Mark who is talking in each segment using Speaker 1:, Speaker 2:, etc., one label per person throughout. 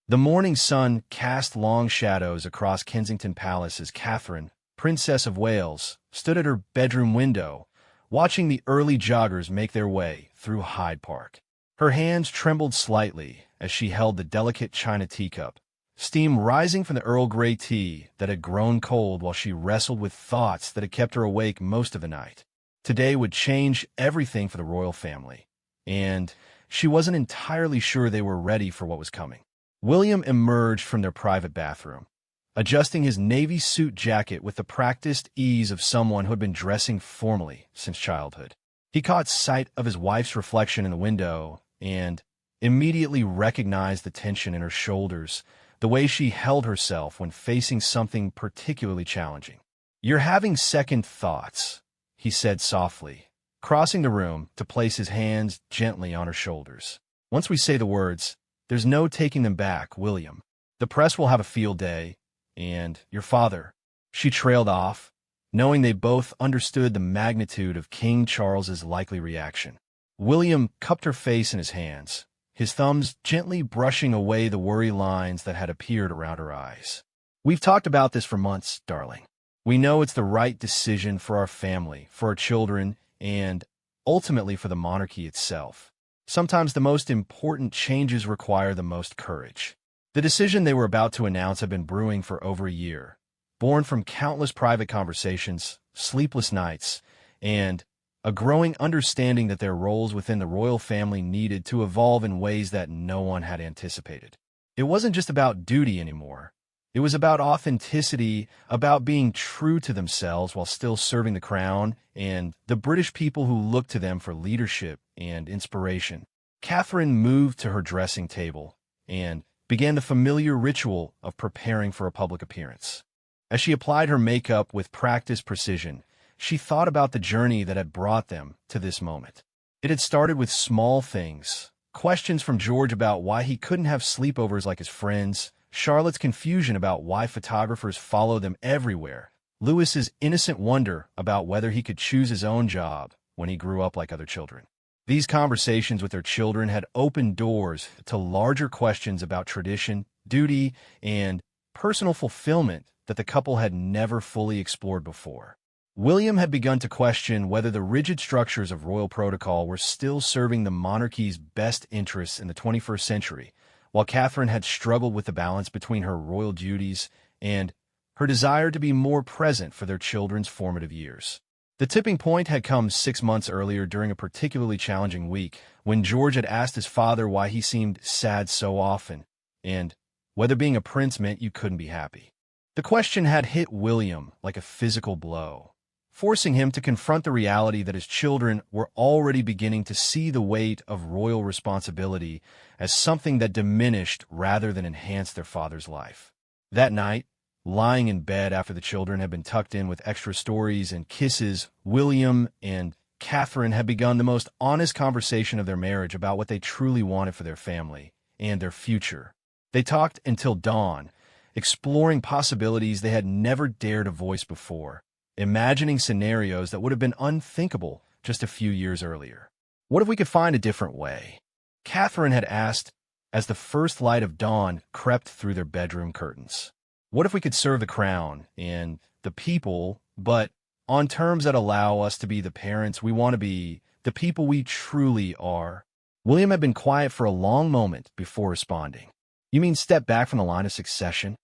Speaker 1: The morning sun cast long shadows across Kensington Palace as Catherine, Princess of Wales, stood at her bedroom window, watching the early joggers make their way through Hyde Park. Her hands trembled slightly as she held the delicate china teacup, steam rising from the Earl Grey tea that had grown cold while she wrestled with thoughts that had kept her awake most of the night. Today would change everything for the royal family, and she wasn't entirely sure they were ready for what was coming. William emerged from their private bathroom, adjusting his navy suit jacket with the practiced ease of someone who had been dressing formally since childhood. He caught sight of his wife's reflection in the window and immediately recognized the tension in her shoulders, the way she held herself when facing something particularly challenging. "You're having second thoughts," he said softly, crossing the room to place his hands gently on her shoulders. "Once we say the words, there's no taking them back, William. The press will have a field day, and your father—" She trailed off, knowing they both understood the magnitude of King Charles's likely reaction. William cupped her face in his hands, his thumbs gently brushing away the worry lines that had appeared around her eyes. "We've talked about this for months, darling. We know it's the right decision for our family, for our children, and ultimately for the monarchy itself. Sometimes the most important changes require the most courage." The decision they were about to announce had been brewing for over a year, born from countless private conversations, sleepless nights, and a growing understanding that their roles within the royal family needed to evolve in ways that no one had anticipated. It wasn't just about duty anymore. It was about authenticity, about being true to themselves while still serving the crown and the British people who looked to them for leadership and inspiration. Catherine moved to her dressing table and began the familiar ritual of preparing for a public appearance. As she applied her makeup with practiced precision, she thought about the journey that had brought them to this moment. It had started with small things, questions from George about why he couldn't have sleepovers like his friends, Charlotte's confusion about why photographers follow them everywhere, Louis's innocent wonder about whether he could choose his own job when he grew up like other children. These conversations with their children had opened doors to larger questions about tradition, duty, and personal fulfillment that the couple had never fully explored before. William had begun to question whether the rigid structures of royal protocol were still serving the monarchy's best interests in the 21st century, while Catherine had struggled with the balance between her royal duties and her desire to be more present for their children's formative years. The tipping point had come 6 months earlier during a particularly challenging week when George had asked his father why he seemed sad so often, and whether being a prince meant you couldn't be happy. The question had hit William like a physical blow, forcing him to confront the reality that his children were already beginning to see the weight of royal responsibility as something that diminished rather than enhanced their father's life. That night, lying in bed after the children had been tucked in with extra stories and kisses, William and Catherine had begun the most honest conversation of their marriage about what they truly wanted for their family and their future. They talked until dawn, exploring possibilities they had never dared to voice before, imagining scenarios that would have been unthinkable just a few years earlier. "What if we could find a different way?" Catherine had asked as the first light of dawn crept through their bedroom curtains. "What if we could serve the crown and the people, but on terms that allow us to be the parents we want to be, the people we truly are?" William had been quiet for a long moment before responding. "You mean step back from the line of succession?"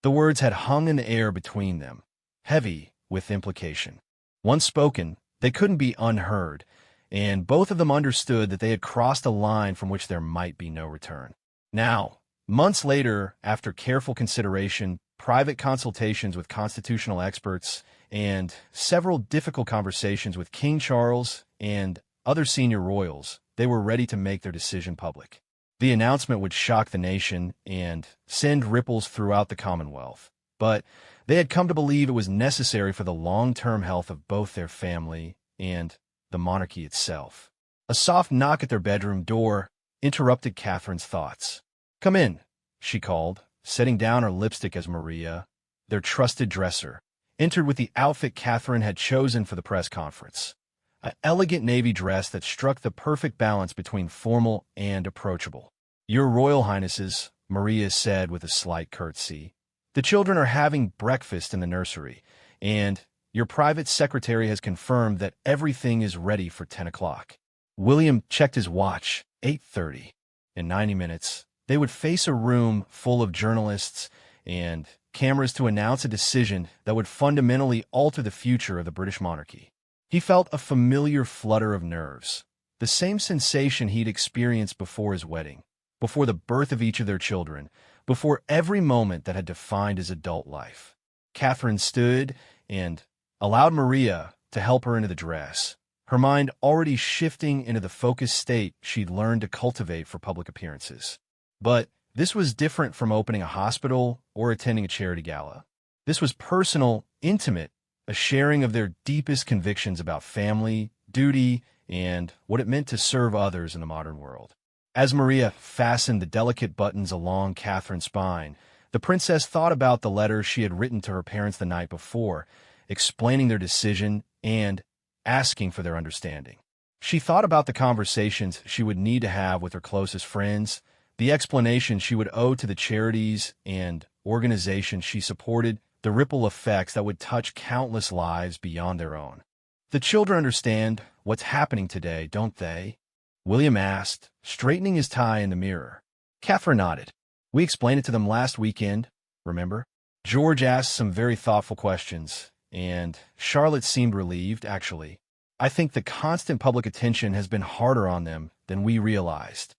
Speaker 1: The words had hung in the air between them, heavy with implication. Once spoken, they couldn't be unheard, and both of them understood that they had crossed a line from which there might be no return. Now, months later, after careful consideration, private consultations with constitutional experts, and several difficult conversations with King Charles and other senior royals, they were ready to make their decision public. The announcement would shock the nation and send ripples throughout the Commonwealth, but they had come to believe it was necessary for the long-term health of both their family and the monarchy itself. A soft knock at their bedroom door interrupted Catherine's thoughts. "Come in," she called, setting down her lipstick as Maria, their trusted dresser, entered with the outfit Catherine had chosen for the press conference. An elegant navy dress that struck the perfect balance between formal and approachable. "Your Royal Highnesses," Maria said with a slight curtsy. "The children are having breakfast in the nursery, and your private secretary has confirmed that everything is ready for 10 o'clock." William checked his watch. 8:30. In 90 minutes, they would face a room full of journalists and cameras to announce a decision that would fundamentally alter the future of the British monarchy. He felt a familiar flutter of nerves, the same sensation he'd experienced before his wedding, before the birth of each of their children, before every moment that had defined his adult life. Catherine stood and allowed Maria to help her into the dress, her mind already shifting into the focused state she'd learned to cultivate for public appearances. But this was different from opening a hospital or attending a charity gala. This was personal, intimate, a sharing of their deepest convictions about family, duty, and what it meant to serve others in the modern world. As Maria fastened the delicate buttons along Catherine's spine, the princess thought about the letter she had written to her parents the night before, explaining their decision and asking for their understanding. She thought about the conversations she would need to have with her closest friends, the explanation she would owe to the charities and organizations she supported, the ripple effects that would touch countless lives beyond their own. "The children understand what's happening today, don't they?" William asked, straightening his tie in the mirror. Catherine nodded. "We explained it to them last weekend, remember?" George asked some very thoughtful questions, and Charlotte seemed relieved, actually. "I think the constant public attention has been harder on them than we realized."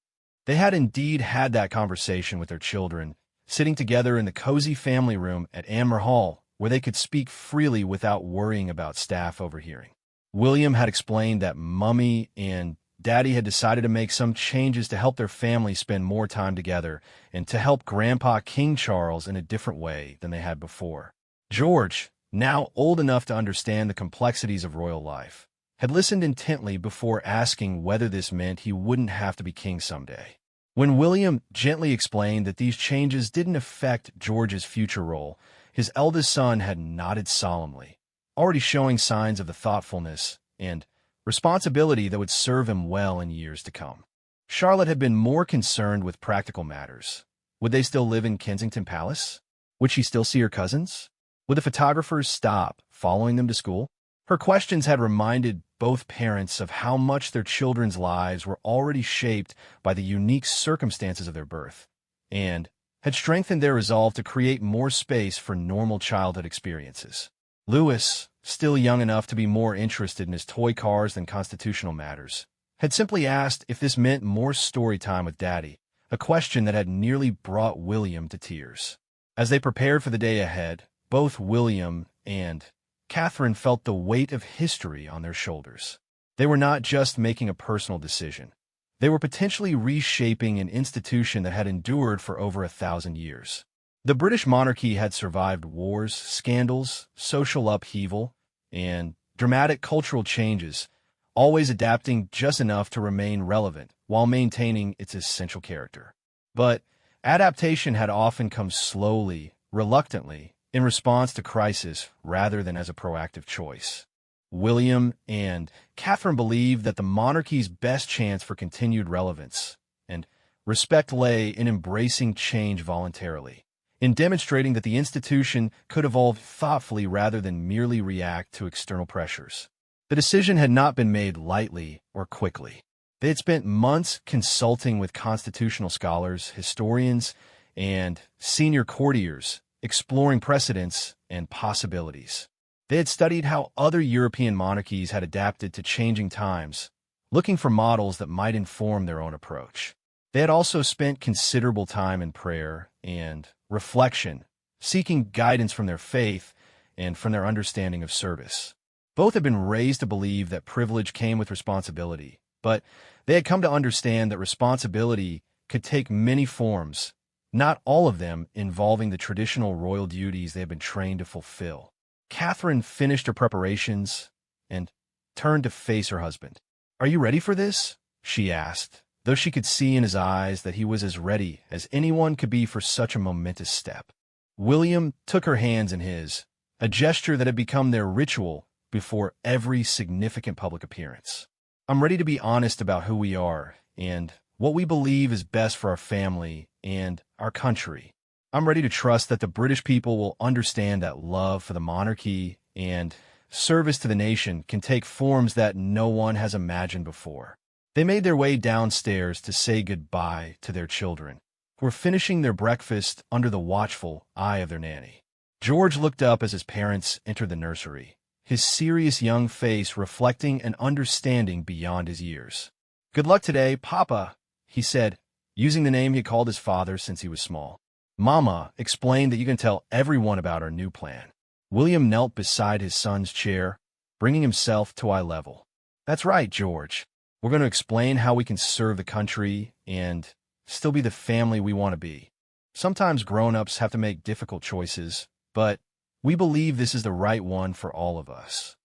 Speaker 1: They had indeed had that conversation with their children, sitting together in the cozy family room at Anmer Hall, where they could speak freely without worrying about staff overhearing. William had explained that Mummy and Daddy had decided to make some changes to help their family spend more time together and to help Grandpa King Charles in a different way than they had before. George, now old enough to understand the complexities of royal life, had listened intently before asking whether this meant he wouldn't have to be king someday. When William gently explained that these changes didn't affect George's future role, his eldest son had nodded solemnly, already showing signs of the thoughtfulness and responsibility that would serve him well in years to come. Charlotte had been more concerned with practical matters. Would they still live in Kensington Palace? Would she still see her cousins? Would the photographers stop following them to school? Her questions had reminded both parents of how much their children's lives were already shaped by the unique circumstances of their birth, and had strengthened their resolve to create more space for normal childhood experiences. Louis, still young enough to be more interested in his toy cars than constitutional matters, had simply asked if this meant more story time with Daddy, a question that had nearly brought William to tears. As they prepared for the day ahead, both William and Catherine felt the weight of history on their shoulders. They were not just making a personal decision. They were potentially reshaping an institution that had endured for over 1,000 years. The British monarchy had survived wars, scandals, social upheaval, and dramatic cultural changes, always adapting just enough to remain relevant while maintaining its essential character. But adaptation had often come slowly, reluctantly, in response to crisis rather than as a proactive choice. William and Catherine believed that the monarchy's best chance for continued relevance and respect lay in embracing change voluntarily, in demonstrating that the institution could evolve thoughtfully rather than merely react to external pressures. The decision had not been made lightly or quickly. They had spent months consulting with constitutional scholars, historians, and senior courtiers, exploring precedents and possibilities. They had studied how other European monarchies had adapted to changing times, looking for models that might inform their own approach. They had also spent considerable time in prayer and reflection, seeking guidance from their faith and from their understanding of service. Both had been raised to believe that privilege came with responsibility, but they had come to understand that responsibility could take many forms, not all of them involving the traditional royal duties they had been trained to fulfill. Catherine finished her preparations and turned to face her husband. "Are you ready for this?" she asked, though she could see in his eyes that he was as ready as anyone could be for such a momentous step. William took her hands in his, a gesture that had become their ritual before every significant public appearance. "I'm ready to be honest about who we are and what we believe is best for our family and our country. I'm ready to trust that the British people will understand that love for the monarchy and service to the nation can take forms that no one has imagined before. They made their way downstairs to say goodbye to their children, who were finishing their breakfast under the watchful eye of their nanny. George looked up as his parents entered the nursery, his serious young face reflecting an understanding beyond his years. "Good luck today, Papa," he said, using the name he had called his father since he was small. "Mama explained that you can tell everyone about our new plan." William knelt beside his son's chair, bringing himself to eye level. "That's right, George. We're going to explain how we can serve the country and still be the family we want to be. Sometimes grown-ups have to make difficult choices, but we believe this is the right one for all of us."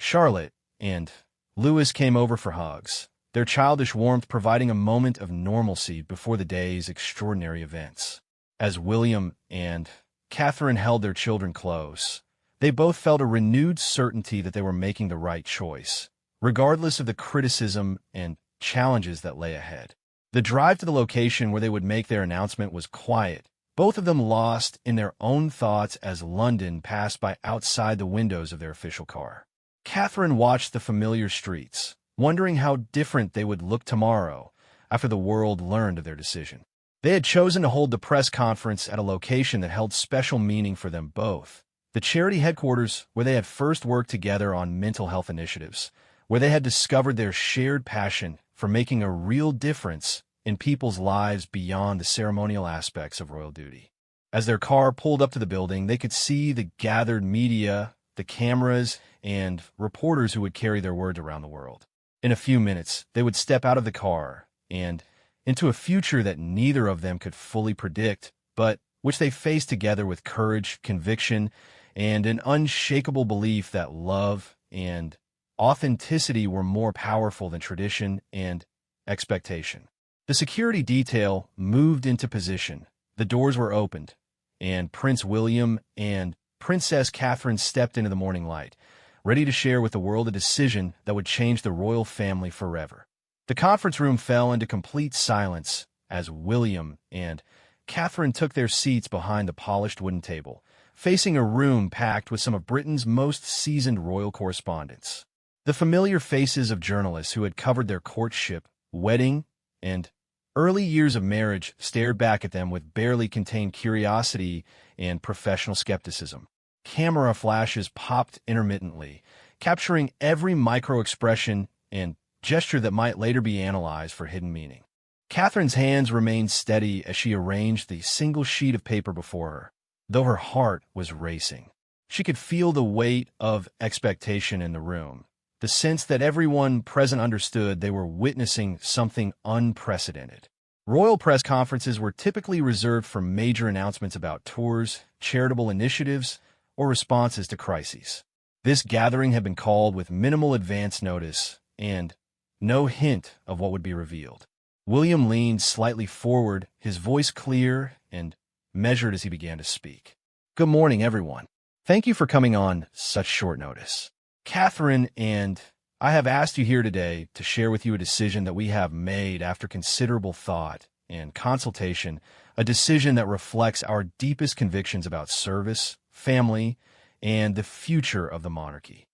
Speaker 1: Charlotte and Louis came over for hugs, their childish warmth providing a moment of normalcy before the day's extraordinary events. As William and Catherine held their children close, they both felt a renewed certainty that they were making the right choice, regardless of the criticism and challenges that lay ahead. The drive to the location where they would make their announcement was quiet, both of them lost in their own thoughts as London passed by outside the windows of their official car. Catherine watched the familiar streets, wondering how different they would look tomorrow after the world learned of their decision. They had chosen to hold the press conference at a location that held special meaning for them both, the charity headquarters where they had first worked together on mental health initiatives, where they had discovered their shared passion for making a real difference in people's lives beyond the ceremonial aspects of royal duty. As their car pulled up to the building, they could see the gathered media, the cameras, and reporters who would carry their words around the world. In a few minutes, they would step out of the car and into a future that neither of them could fully predict, but which they faced together with courage, conviction, and an unshakable belief that love and authenticity were more powerful than tradition and expectation. The security detail moved into position, the doors were opened, and Prince William and Princess Catherine stepped into the morning light, ready to share with the world a decision that would change the royal family forever. The conference room fell into complete silence as William and Catherine took their seats behind the polished wooden table, facing a room packed with some of Britain's most seasoned royal correspondents. The familiar faces of journalists who had covered their courtship, wedding, and early years of marriage stared back at them with barely contained curiosity and professional skepticism. Camera flashes popped intermittently, capturing every micro-expression and gesture that might later be analyzed for hidden meaning. Catherine's hands remained steady as she arranged the single sheet of paper before her, though her heart was racing. She could feel the weight of expectation in the room, the sense that everyone present understood they were witnessing something unprecedented. Royal press conferences were typically reserved for major announcements about tours, charitable initiatives, or responses to crises. This gathering had been called with minimal advance notice and no hint of what would be revealed. William leaned slightly forward, his voice clear and measured as he began to speak. "Good morning, everyone. Thank you for coming on such short notice. Catherine and I have asked you here today to share with you a decision that we have made after considerable thought and consultation, a decision that reflects our deepest convictions about service, family, and the future of the monarchy."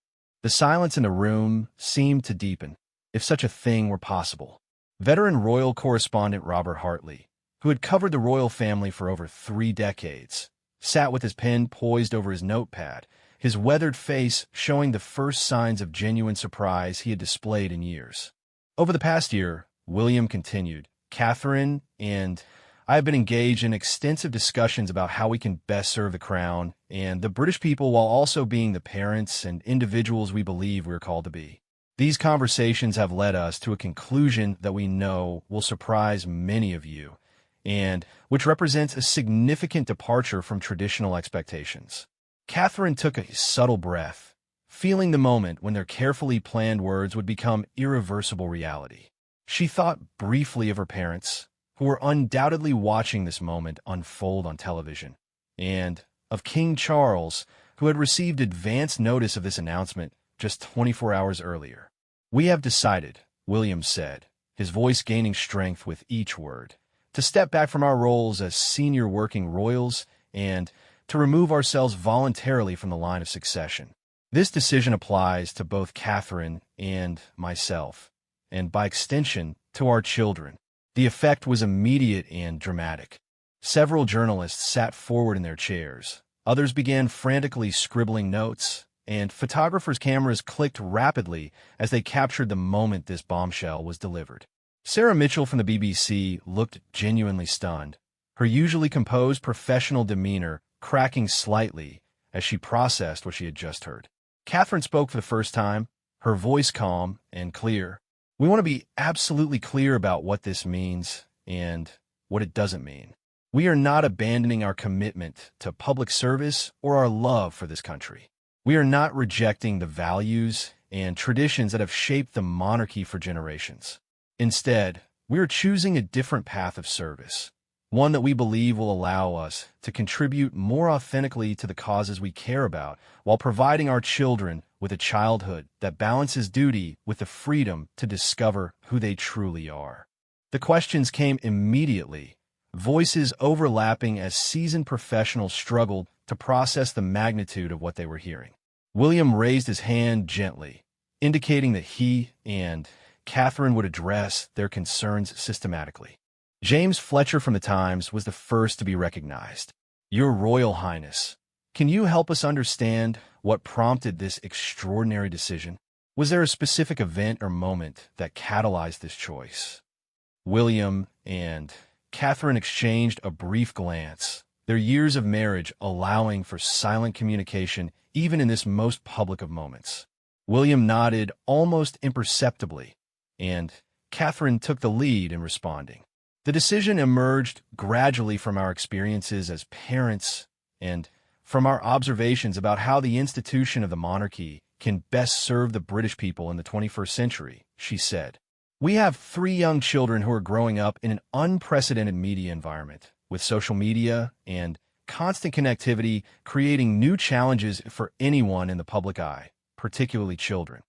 Speaker 1: The silence in the room seemed to deepen, if such a thing were possible. Veteran royal correspondent Robert Hartley, who had covered the royal family for over 3 decades, sat with his pen poised over his notepad, his weathered face showing the first signs of genuine surprise he had displayed in years. "Over the past year," William continued, "Catherine and I have been engaged in extensive discussions about how we can best serve the crown and the British people while also being the parents and individuals we believe we are called to be. These conversations have led us to a conclusion that we know will surprise many of you, and which represents a significant departure from traditional expectations." Catherine took a subtle breath, feeling the moment when their carefully planned words would become irreversible reality. She thought briefly of her parents, who were undoubtedly watching this moment unfold on television, and of King Charles, who had received advance notice of this announcement just 24 hours earlier. "We have decided," William said, his voice gaining strength with each word, to step back from our roles as senior working royals and to remove ourselves voluntarily from the line of succession. This decision applies to both Catherine and myself, and by extension, to our children. The effect was immediate and dramatic. Several journalists sat forward in their chairs. Others began frantically scribbling notes, and photographers' cameras clicked rapidly as they captured the moment this bombshell was delivered. Sarah Mitchell from the BBC looked genuinely stunned, her usually composed professional demeanor cracking slightly as she processed what she had just heard. Catherine spoke for the first time, her voice calm and clear. We want to be absolutely clear about what this means and what it doesn't mean. We are not abandoning our commitment to public service or our love for this country. We are not rejecting the values and traditions that have shaped the monarchy for generations. Instead, we are choosing a different path of service, one that we believe will allow us to contribute more authentically to the causes we care about while providing our children with a childhood that balances duty with the freedom to discover who they truly are. The questions came immediately, voices overlapping as seasoned professionals struggled to process the magnitude of what they were hearing. William raised his hand gently, indicating that he and Catherine would address their concerns systematically. James Fletcher from the Times was the first to be recognized. Your Royal Highness, can you help us understand what prompted this extraordinary decision? Was there a specific event or moment that catalyzed this choice? William and Catherine exchanged a brief glance, their years of marriage allowing for silent communication even in this most public of moments. William nodded almost imperceptibly, and Catherine took the lead in responding. The decision emerged gradually from our experiences as parents and from our observations about how the institution of the monarchy can best serve the British people in the 21st century, she said. We have 3 young children who are growing up in an unprecedented media environment, with social media and constant connectivity creating new challenges for anyone in the public eye, particularly children.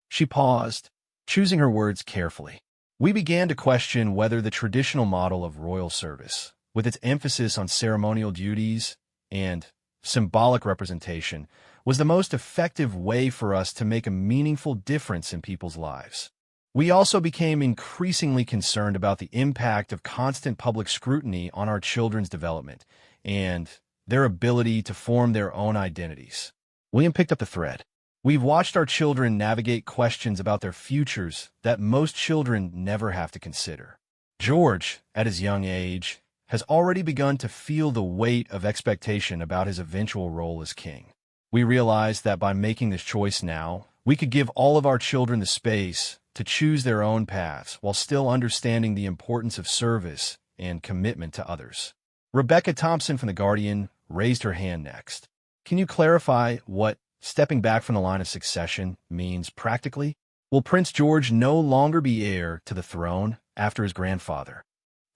Speaker 1: She paused, choosing her words carefully. We began to question whether the traditional model of royal service, with its emphasis on ceremonial duties and symbolic representation, was the most effective way for us to make a meaningful difference in people's lives. We also became increasingly concerned about the impact of constant public scrutiny on our children's development and their ability to form their own identities. William picked up the thread. We've watched our children navigate questions about their futures that most children never have to consider. George, at his young age, has already begun to feel the weight of expectation about his eventual role as king. We realized that by making this choice now, we could give all of our children the space to choose their own paths while still understanding the importance of service and commitment to others. Rebecca Thompson from The Guardian raised her hand next. Can you clarify what stepping back from the line of succession means practically? Will Prince George no longer be heir to the throne after his grandfather?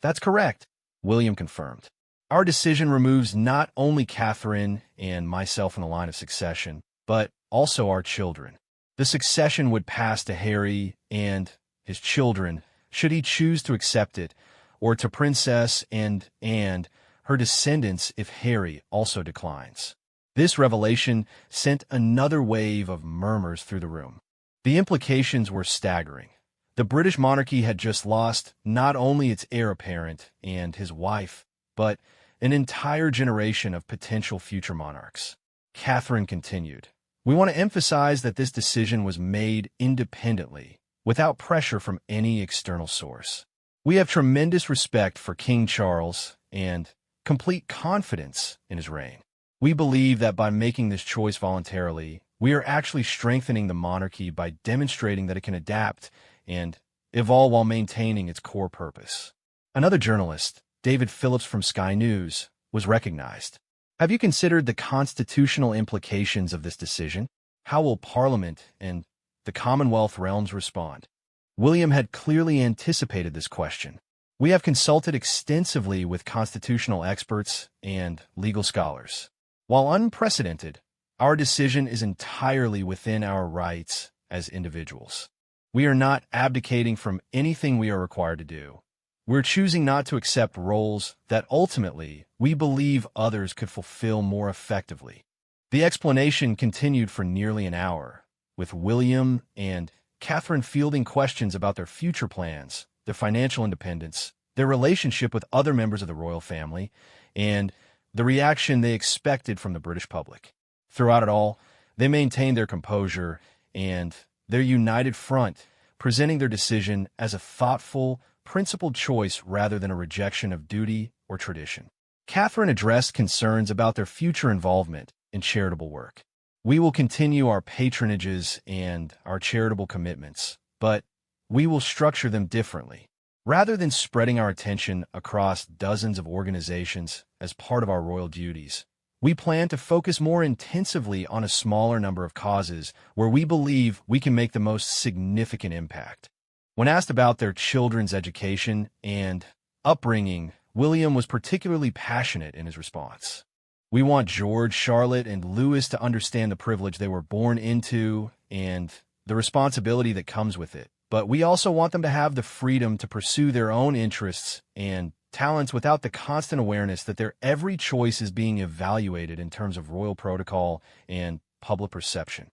Speaker 1: That's correct, William confirmed. Our decision removes not only Catherine and myself from the line of succession, but also our children. The succession would pass to Harry and his children, should he choose to accept it, or to Princess and her descendants if Harry also declines. This revelation sent another wave of murmurs through the room. The implications were staggering. The British monarchy had just lost not only its heir apparent and his wife, but an entire generation of potential future monarchs. Catherine continued, "We want to emphasize that this decision was made independently, without pressure from any external source. We have tremendous respect for King Charles and complete confidence in his reign. We believe that by making this choice voluntarily, we are actually strengthening the monarchy by demonstrating that it can adapt and evolve while maintaining its core purpose." Another journalist, David Phillips from Sky News, was recognized. Have you considered the constitutional implications of this decision? How will Parliament and the Commonwealth realms respond? William had clearly anticipated this question. We have consulted extensively with constitutional experts and legal scholars. While unprecedented, our decision is entirely within our rights as individuals. We are not abdicating from anything we are required to do, We're choosing not to accept roles that ultimately we believe others could fulfill more effectively. The explanation continued for nearly an hour, with William and Catherine fielding questions about their future plans, their financial independence, their relationship with other members of the royal family, and the reaction they expected from the British public. Throughout it all, they maintained their composure and their united front, presenting their decision as a thoughtful, principled choice rather than a rejection of duty or tradition. Catherine addressed concerns about their future involvement in charitable work. We will continue our patronages and our charitable commitments, but we will structure them differently. Rather than spreading our attention across dozens of organizations as part of our royal duties, we plan to focus more intensively on a smaller number of causes where we believe we can make the most significant impact. When asked about their children's education and upbringing, William was particularly passionate in his response. We want George, Charlotte, and Louis to understand the privilege they were born into and the responsibility that comes with it. But we also want them to have the freedom to pursue their own interests and talents without the constant awareness that their every choice is being evaluated in terms of royal protocol and public perception.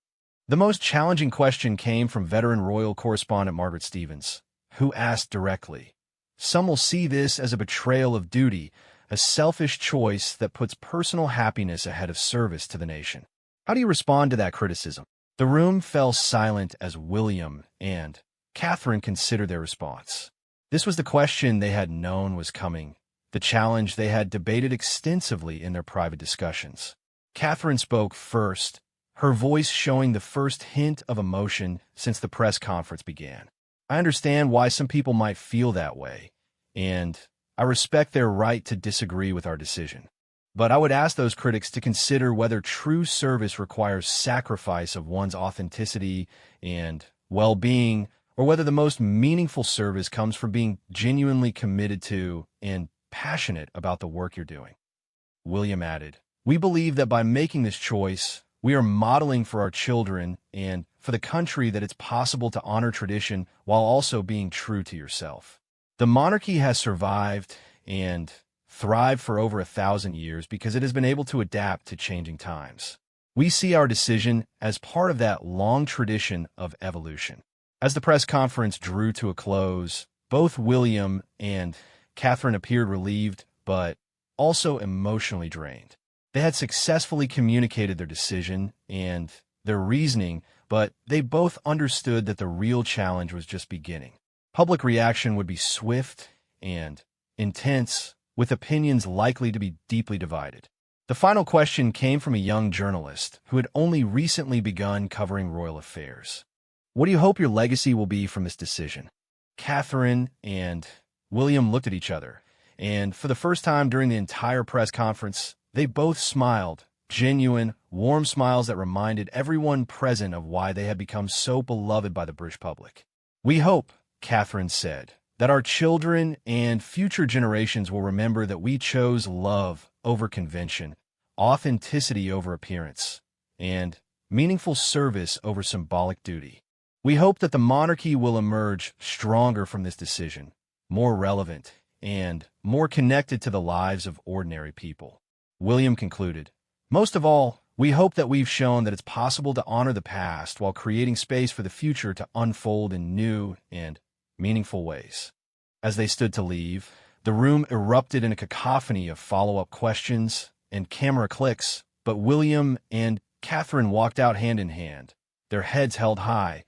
Speaker 1: The most challenging question came from veteran royal correspondent Margaret Stevens, who asked directly, "Some will see this as a betrayal of duty, a selfish choice that puts personal happiness ahead of service to the nation. How do you respond to that criticism?" The room fell silent as William and Catherine considered their response. This was the question they had known was coming, the challenge they had debated extensively in their private discussions. Catherine spoke first, her voice showing the first hint of emotion since the press conference began. "I understand why some people might feel that way, and I respect their right to disagree with our decision. But I would ask those critics to consider whether true service requires sacrifice of one's authenticity and well-being, or whether the most meaningful service comes from being genuinely committed to and passionate about the work you're doing." William added, "We believe that by making this choice, we are modeling for our children and for the country that it's possible to honor tradition while also being true to yourself. The monarchy has survived and thrived for over 1,000 years because it has been able to adapt to changing times. We see our decision as part of that long tradition of evolution." As the press conference drew to a close, both William and Catherine appeared relieved, but also emotionally drained. They had successfully communicated their decision and their reasoning, but they both understood that the real challenge was just beginning. Public reaction would be swift and intense, with opinions likely to be deeply divided. The final question came from a young journalist who had only recently begun covering royal affairs. "What do you hope your legacy will be from this decision?" Catherine and William looked at each other, and for the first time during the entire press conference, they both smiled, genuine, warm smiles that reminded everyone present of why they had become so beloved by the British public. "We hope," Catherine said, "that our children and future generations will remember that we chose love over convention, authenticity over appearance, and meaningful service over symbolic duty. We hope that the monarchy will emerge stronger from this decision, more relevant, and more connected to the lives of ordinary people." William concluded, "Most of all, we hope that we've shown that it's possible to honor the past while creating space for the future to unfold in new and meaningful ways." As they stood to leave, the room erupted in a cacophony of follow-up questions and camera clicks, but William and Catherine walked out hand in hand, their heads held high,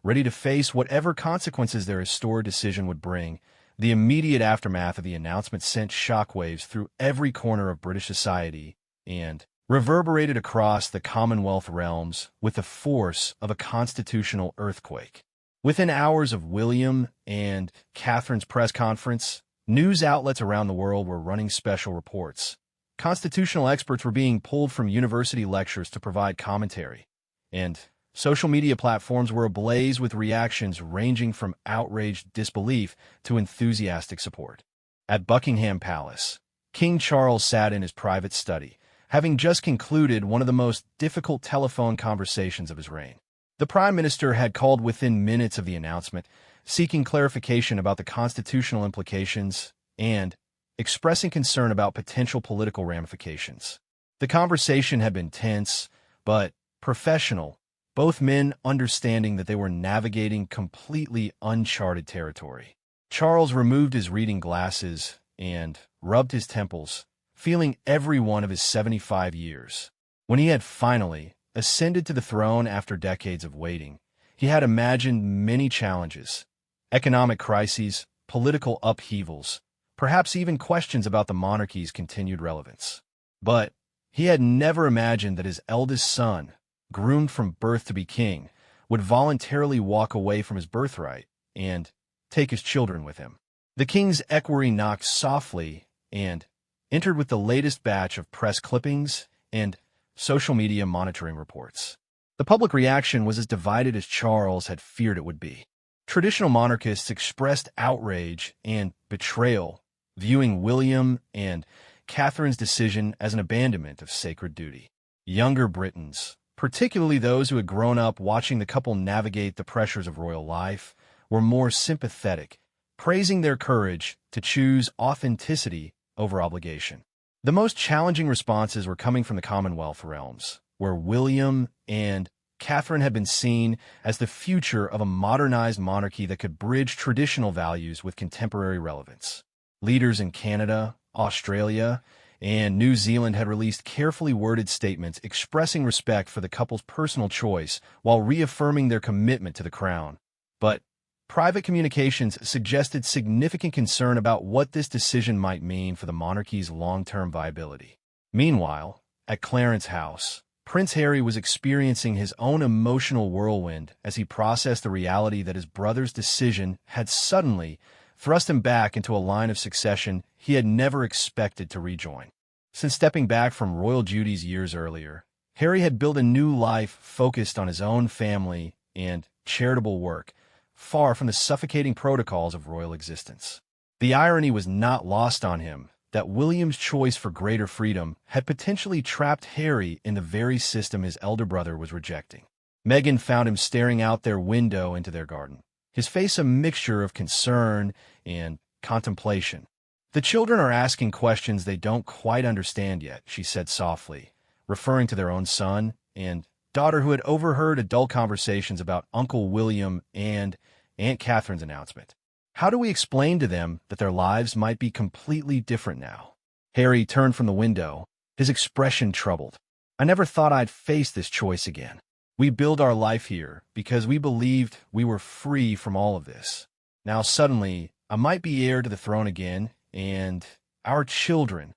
Speaker 1: ready to face whatever consequences their historic decision would bring. The immediate aftermath of the announcement sent shockwaves through every corner of British society and reverberated across the Commonwealth realms with the force of a constitutional earthquake. Within hours of William and Catherine's press conference, news outlets around the world were running special reports. Constitutional experts were being pulled from university lectures to provide commentary, and social media platforms were ablaze with reactions ranging from outraged disbelief to enthusiastic support. At Buckingham Palace, King Charles sat in his private study, having just concluded one of the most difficult telephone conversations of his reign. The Prime Minister had called within minutes of the announcement, seeking clarification about the constitutional implications and expressing concern about potential political ramifications. The conversation had been tense, but professional, both men understanding that they were navigating completely uncharted territory. Charles removed his reading glasses and rubbed his temples, feeling every one of his 75 years. When he had finally ascended to the throne after decades of waiting, he had imagined many challenges: economic crises, political upheavals, perhaps even questions about the monarchy's continued relevance. But he had never imagined that his eldest son, groomed from birth to be king, would voluntarily walk away from his birthright and take his children with him. The king's equerry knocked softly and entered with the latest batch of press clippings and social media monitoring reports. The public reaction was as divided as Charles had feared it would be. Traditional monarchists expressed outrage and betrayal, viewing William and Catherine's decision as an abandonment of sacred duty. Younger Britons, particularly those who had grown up watching the couple navigate the pressures of royal life, were more sympathetic, praising their courage to choose authenticity over obligation. The most challenging responses were coming from the Commonwealth realms, where William and Catherine had been seen as the future of a modernized monarchy that could bridge traditional values with contemporary relevance. Leaders in Canada, Australia, and New Zealand had released carefully worded statements expressing respect for the couple's personal choice while reaffirming their commitment to the crown. But private communications suggested significant concern about what this decision might mean for the monarchy's long-term viability. Meanwhile, at Clarence House, Prince Harry was experiencing his own emotional whirlwind as he processed the reality that his brother's decision had suddenly thrust him back into a line of succession he had never expected to rejoin. Since stepping back from royal duties years earlier, Harry had built a new life focused on his own family and charitable work, far from the suffocating protocols of royal existence. The irony was not lost on him that William's choice for greater freedom had potentially trapped Harry in the very system his elder brother was rejecting. Meghan found him staring out their window into their garden, his face a mixture of concern and contemplation. "The children are asking questions they don't quite understand yet," she said softly, referring to their own son and daughter who had overheard adult conversations about Uncle William and Aunt Catherine's announcement. "How do we explain to them that their lives might be completely different now?" Harry turned from the window, his expression troubled. "I never thought I'd face this choice again. We built our life here because we believed we were free from all of this. Now suddenly, I might be heir to the throne again, and our children."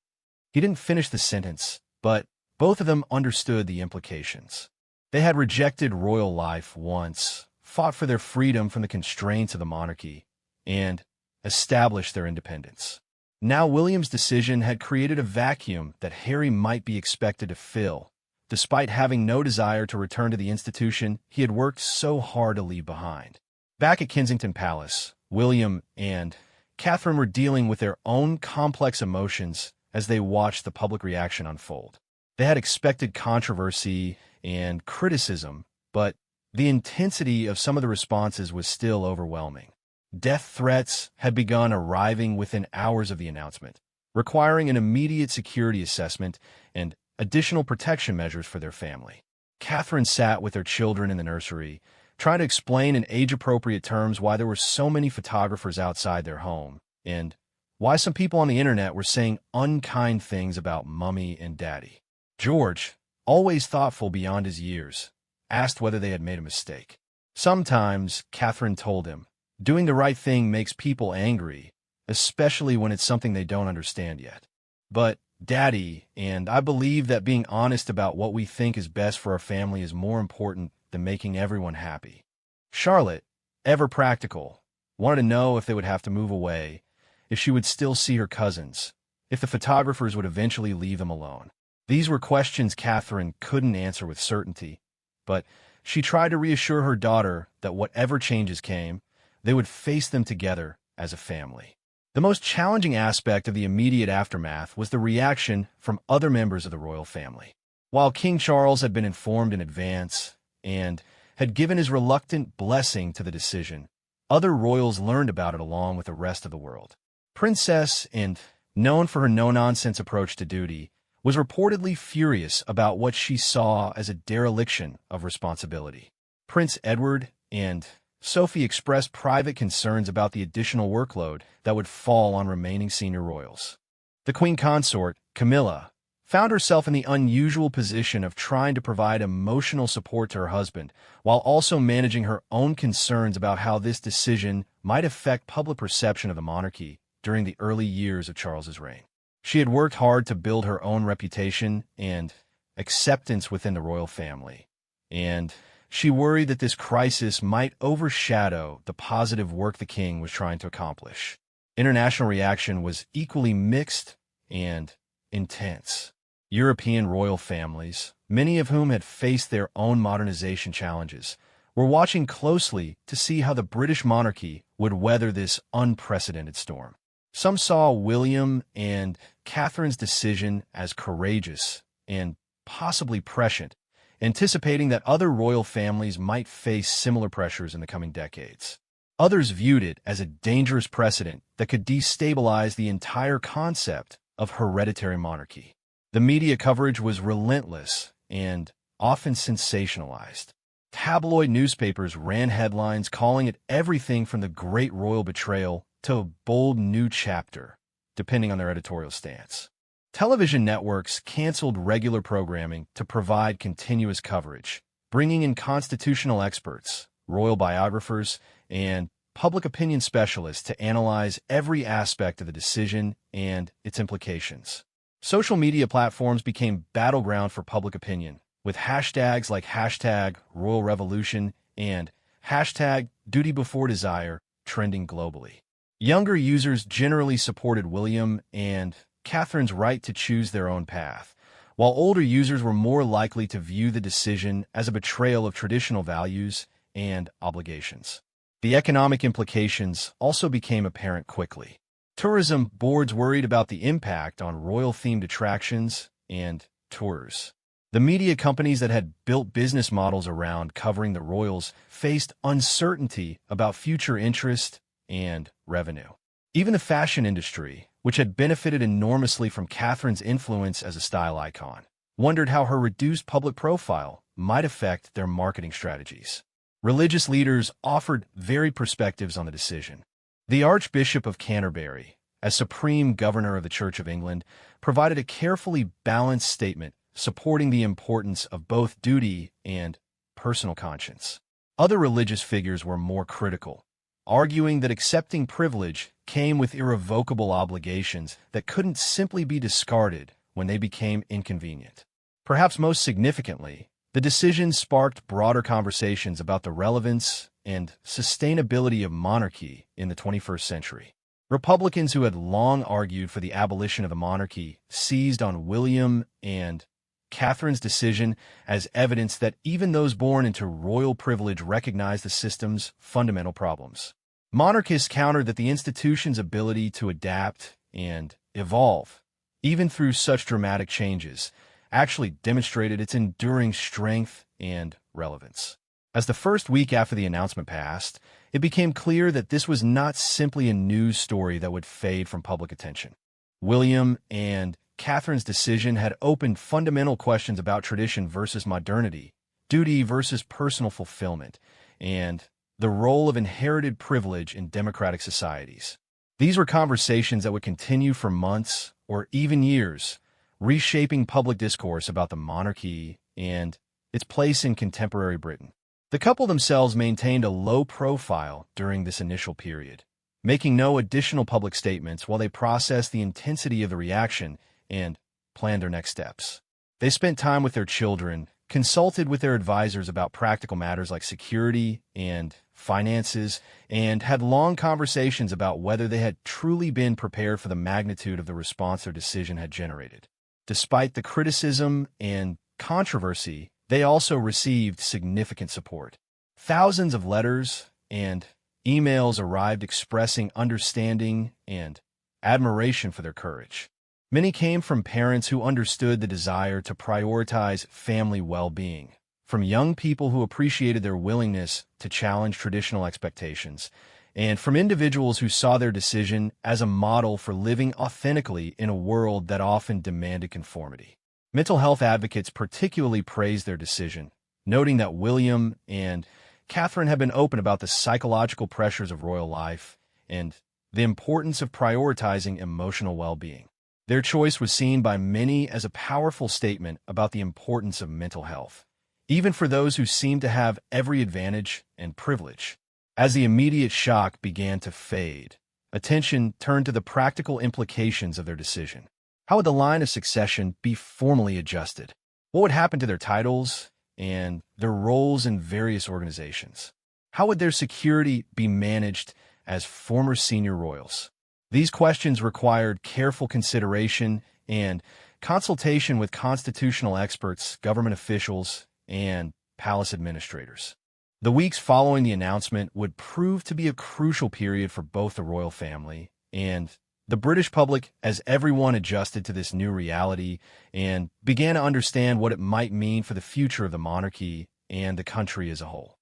Speaker 1: He didn't finish the sentence, but both of them understood the implications. They had rejected royal life once, fought for their freedom from the constraints of the monarchy, and established their independence. Now William's decision had created a vacuum that Harry might be expected to fill, despite having no desire to return to the institution he had worked so hard to leave behind. Back at Kensington Palace, William and Catherine were dealing with their own complex emotions as they watched the public reaction unfold. They had expected controversy and criticism, but the intensity of some of the responses was still overwhelming. Death threats had begun arriving within hours of the announcement, requiring an immediate security assessment and additional protection measures for their family. Catherine sat with her children in the nursery, trying to explain in age-appropriate terms why there were so many photographers outside their home, and why some people on the internet were saying unkind things about Mummy and Daddy. George, always thoughtful beyond his years, asked whether they had made a mistake. Sometimes, Catherine told him, doing the right thing makes people angry, especially when it's something they don't understand yet. But, Daddy, and I believe that being honest about what we think is best for our family is more important than making everyone happy. Charlotte, ever practical, wanted to know if they would have to move away, if she would still see her cousins, if the photographers would eventually leave them alone. These were questions Catherine couldn't answer with certainty, but she tried to reassure her daughter that whatever changes came, they would face them together as a family. The most challenging aspect of the immediate aftermath was the reaction from other members of the royal family. While King Charles had been informed in advance and had given his reluctant blessing to the decision, other royals learned about it along with the rest of the world. Princess, and known for her no-nonsense approach to duty, was reportedly furious about what she saw as a dereliction of responsibility. Prince Edward and Sophie expressed private concerns about the additional workload that would fall on remaining senior royals. The Queen Consort, Camilla, found herself in the unusual position of trying to provide emotional support to her husband, while also managing her own concerns about how this decision might affect public perception of the monarchy during the early years of Charles's reign. She had worked hard to build her own reputation and acceptance within the royal family, and she worried that this crisis might overshadow the positive work the king was trying to accomplish. International reaction was equally mixed and intense. European royal families, many of whom had faced their own modernization challenges, were watching closely to see how the British monarchy would weather this unprecedented storm. Some saw William and Catherine's decision as courageous and possibly prescient, anticipating that other royal families might face similar pressures in the coming decades. Others viewed it as a dangerous precedent that could destabilize the entire concept of hereditary monarchy. The media coverage was relentless and often sensationalized. Tabloid newspapers ran headlines calling it everything from the great royal betrayal to a bold new chapter, depending on their editorial stance. Television networks canceled regular programming to provide continuous coverage, bringing in constitutional experts, royal biographers, and public opinion specialists to analyze every aspect of the decision and its implications. Social media platforms became battleground for public opinion, with hashtags like #RoyalRevolution and #DutyBeforeDesire trending globally. Younger users generally supported William and Catherine's right to choose their own path, while older users were more likely to view the decision as a betrayal of traditional values and obligations. The economic implications also became apparent quickly. Tourism boards worried about the impact on royal-themed attractions and tours. The media companies that had built business models around covering the royals faced uncertainty about future interest and revenue. Even the fashion industry, which had benefited enormously from Catherine's influence as a style icon, wondered how her reduced public profile might affect their marketing strategies. Religious leaders offered varied perspectives on the decision. The Archbishop of Canterbury, as Supreme Governor of the Church of England, provided a carefully balanced statement supporting the importance of both duty and personal conscience. Other religious figures were more critical, arguing that accepting privilege came with irrevocable obligations that couldn't simply be discarded when they became inconvenient. Perhaps most significantly, the decision sparked broader conversations about the relevance and sustainability of monarchy in the 21st century. Republicans who had long argued for the abolition of the monarchy seized on William and Catherine's decision as evidence that even those born into royal privilege recognized the system's fundamental problems. Monarchists countered that the institution's ability to adapt and evolve, even through such dramatic changes, actually demonstrated its enduring strength and relevance. As the first week after the announcement passed, it became clear that this was not simply a news story that would fade from public attention. William and Catherine's decision had opened fundamental questions about tradition versus modernity, duty versus personal fulfillment, and the role of inherited privilege in democratic societies. These were conversations that would continue for months or even years, reshaping public discourse about the monarchy and its place in contemporary Britain. The couple themselves maintained a low profile during this initial period, making no additional public statements while they processed the intensity of the reaction and planned their next steps. They spent time with their children, consulted with their advisors about practical matters like security and finances, and had long conversations about whether they had truly been prepared for the magnitude of the response their decision had generated. Despite the criticism and controversy, they also received significant support. Thousands of letters and emails arrived expressing understanding and admiration for their courage. Many came from parents who understood the desire to prioritize family well-being, from young people who appreciated their willingness to challenge traditional expectations, and from individuals who saw their decision as a model for living authentically in a world that often demanded conformity. Mental health advocates particularly praised their decision, noting that William and Catherine had been open about the psychological pressures of royal life and the importance of prioritizing emotional well-being. Their choice was seen by many as a powerful statement about the importance of mental health, even for those who seemed to have every advantage and privilege. As the immediate shock began to fade, attention turned to the practical implications of their decision. How would the line of succession be formally adjusted? What would happen to their titles and their roles in various organizations? How would their security be managed as former senior royals? These questions required careful consideration and consultation with constitutional experts, government officials, and palace administrators. The weeks following the announcement would prove to be a crucial period for both the royal family and the British public, as everyone adjusted to this new reality and began to understand what it might mean for the future of the monarchy and the country as a whole.